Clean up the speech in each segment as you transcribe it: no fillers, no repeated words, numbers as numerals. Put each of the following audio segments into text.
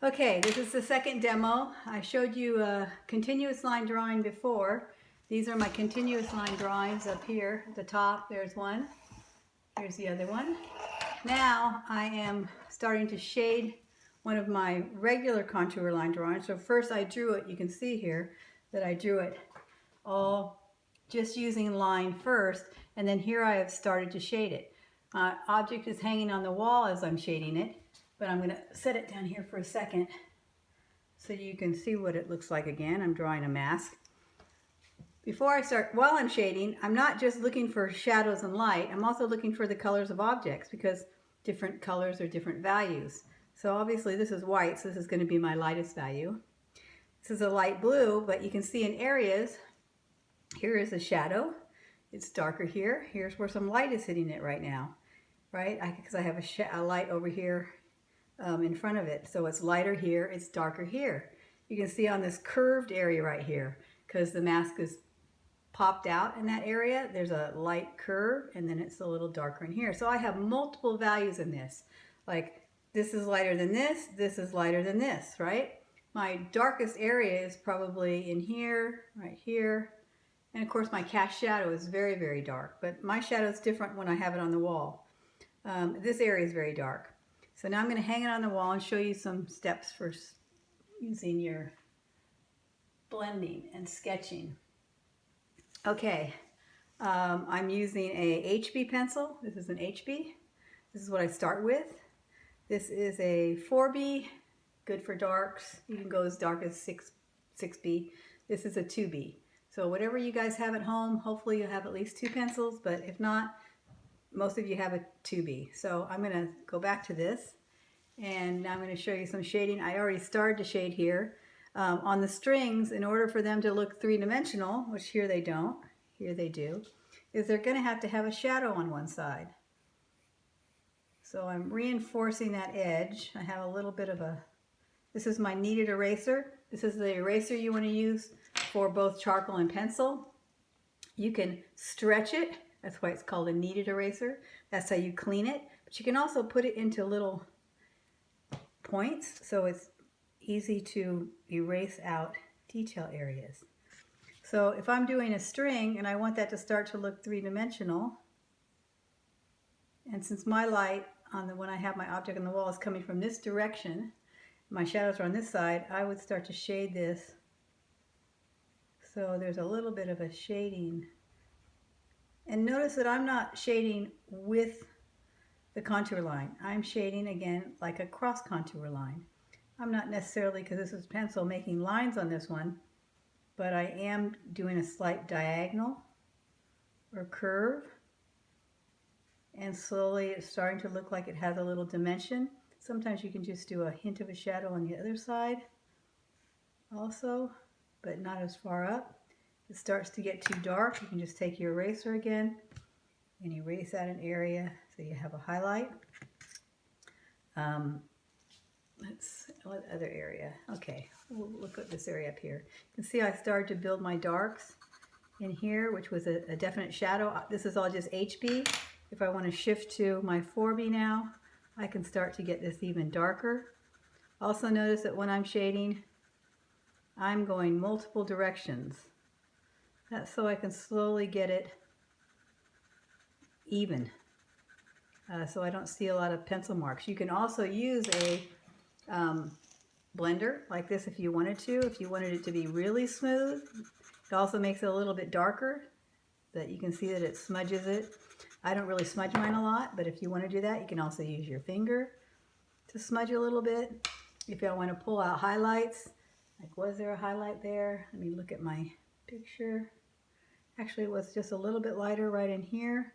Okay, this is the second demo. I showed you a continuous line drawing before. These are my continuous line drawings up here at the top. There's one. Here's the other one. Now I am starting to shade one of my regular contour line drawings. So first I drew it. You can see here that I drew it all just using line first, and then here I have started to shade it. My object is hanging on the wall as I'm shading it, but I'm going to set it down here for a second so you can see what it looks like again. I'm drawing a mask. Before I start, while I'm shading, I'm not just looking for shadows and light, I'm also looking for the colors of objects because different colors are different values. So obviously this is white, so this is going to be my lightest value. This is a light blue, but you can see in areas, here is a shadow. It's darker here. Here's where some light is hitting it right now, right? Because I have a light over here in front of it. So it's lighter here, it's darker here. You can see on this curved area right here, because the mask is popped out in that area, there's a light curve and then it's a little darker in here. So I have multiple values in this. Like this is lighter than this is lighter than this, right? My darkest area is probably in here, right here. And of course my cast shadow is very, very dark, but my shadow is different when I have it on the wall. This area is very dark. So now I'm going to hang it on the wall and show you some steps for using your blending and sketching. Okay, I'm using a HB pencil. This is an HB. This is what I start with. This is a 4B, good for darks. You can go as dark as 6B. This is a 2B. So whatever you guys have at home, hopefully you have at least two pencils, but if not, most of you have a 2B. So I'm going to go back to this, and now I'm going to show you some shading. I already started to shade here. On the strings, in order for them to look three-dimensional, which here they don't, here they do, is they're going to have a shadow on one side. So I'm reinforcing that edge. I have a little bit of this is my kneaded eraser. This is the eraser you want to use for both charcoal and pencil. You can stretch it. That's why it's called a kneaded eraser. That's how you clean it. But you can also put it into little points, so it's easy to erase out detail areas. So if I'm doing a string and I want that to start to look three-dimensional, and since my light when I have my object on the wall is coming from this direction, my shadows are on this side, I would start to shade this. So there's a little bit of a shading. And notice that I'm not shading with the contour line. I'm shading again like a cross contour line. I'm not necessarily, because this is pencil, making lines on this one, but I am doing a slight diagonal or curve, and slowly it's starting to look like it has a little dimension. Sometimes you can just do a hint of a shadow on the other side also, but not as far up. If it starts to get too dark, you can just take your eraser again and erase out an area so you have a highlight. What other area? Okay, we'll look at this area up here. You can see I started to build my darks in here, which was a definite shadow. This is all just HB. If I want to shift to my 4B now, I can start to get this even darker. Also notice that when I'm shading, I'm going multiple directions. That's so I can slowly get it even. So I don't see a lot of pencil marks. You can also use a blender like this if you wanted to. If you wanted it to be really smooth, it also makes it a little bit darker, that you can see that it smudges it. I don't really smudge mine a lot, but if you want to do that, you can also use your finger to smudge a little bit. If I want to pull out highlights, like was there a highlight there? Let me look at my picture. Actually, it was just a little bit lighter right in here.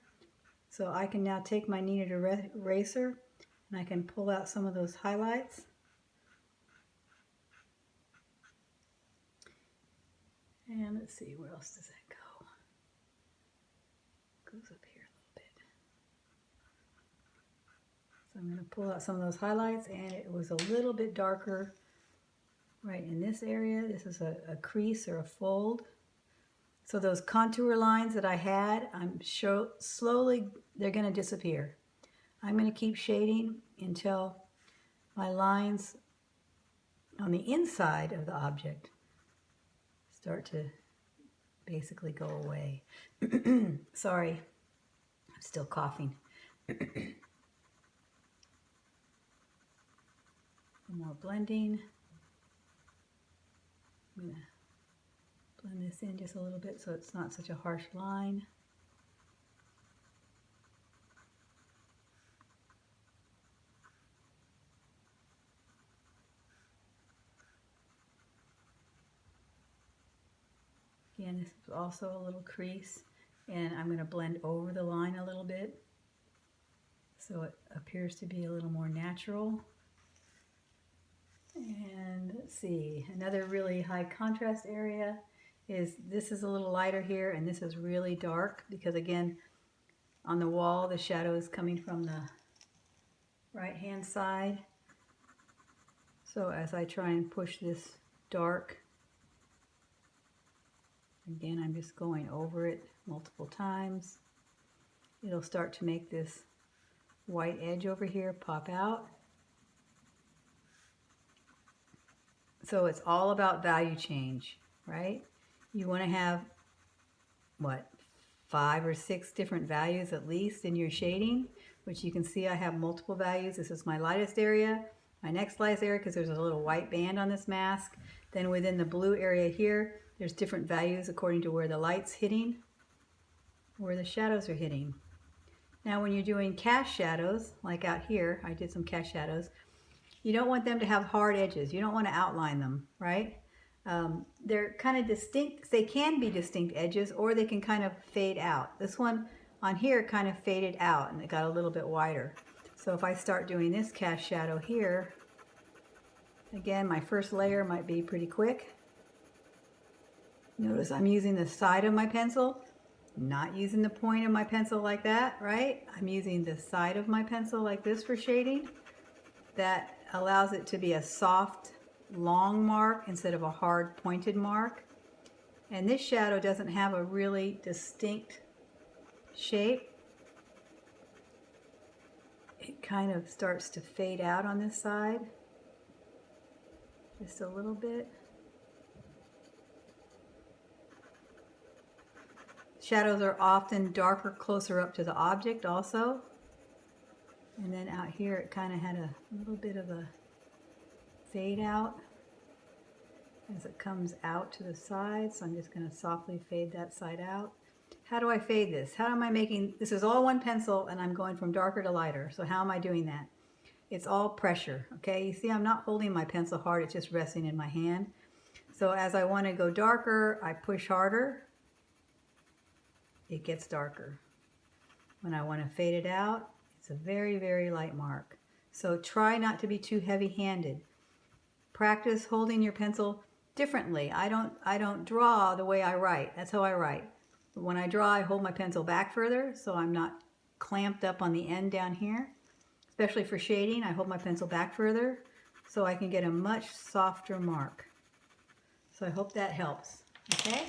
So I can now take my kneaded eraser and I can pull out some of those highlights. And let's see, where else does that go? It goes up here a little bit. So I'm going to pull out some of those highlights, and it was a little bit darker right in this area. This is a crease or a fold. So those contour lines that I had, slowly they're going to disappear. I'm going to keep shading until my lines on the inside of the object start to basically go away. Sorry, I'm still coughing. More blending. I'm going to blend this in just a little bit so it's not such a harsh line. Again, this is also a little crease, and I'm going to blend over the line a little bit so it appears to be a little more natural. And let's see, another really high contrast area is this is a little lighter here, and this is really dark because, again, on the wall the shadow is coming from the right hand side. So as I try and push this dark, again, I'm just going over it multiple times. It'll start to make this white edge over here pop out. So it's all about value change, right? You want to have, what, 5 or 6 different values at least in your shading, which you can see I have multiple values. This is my lightest area, my next lightest area, because there's a little white band on this mask. Then within the blue area here, there's different values according to where the light's hitting, where the shadows are hitting. Now when you're doing cast shadows, like out here, I did some cast shadows, you don't want them to have hard edges. You don't want to outline them, right? They're kind of distinct. They can be distinct edges, or they can kind of fade out. This one on here kind of faded out and it got a little bit wider. So if I start doing this cast shadow here, again, my first layer might be pretty quick. Notice I'm using the side of my pencil, not using the point of my pencil like that, right? I'm using the side of my pencil like this for shading. That allows it to be a soft, long mark instead of a hard, pointed mark. And this shadow doesn't have a really distinct shape. It kind of starts to fade out on this side, just a little bit. Shadows are often darker closer up to the object also. And then out here it kind of had a little bit of a fade out as it comes out to the side. So I'm just going to softly fade that side out. How do I fade this? How am I making, this is all one pencil and I'm going from darker to lighter. So how am I doing that? It's all pressure, okay? You see I'm not holding my pencil hard, it's just resting in my hand. So as I want to go darker, I push harder. It gets darker. When I want to fade it out, it's a very, very light mark. So try not to be too heavy-handed. Practice holding your pencil differently. I don't draw the way I write. That's how I write. But when I draw, I hold my pencil back further so I'm not clamped up on the end down here. Especially for shading, I hold my pencil back further so I can get a much softer mark. So I hope that helps. Okay?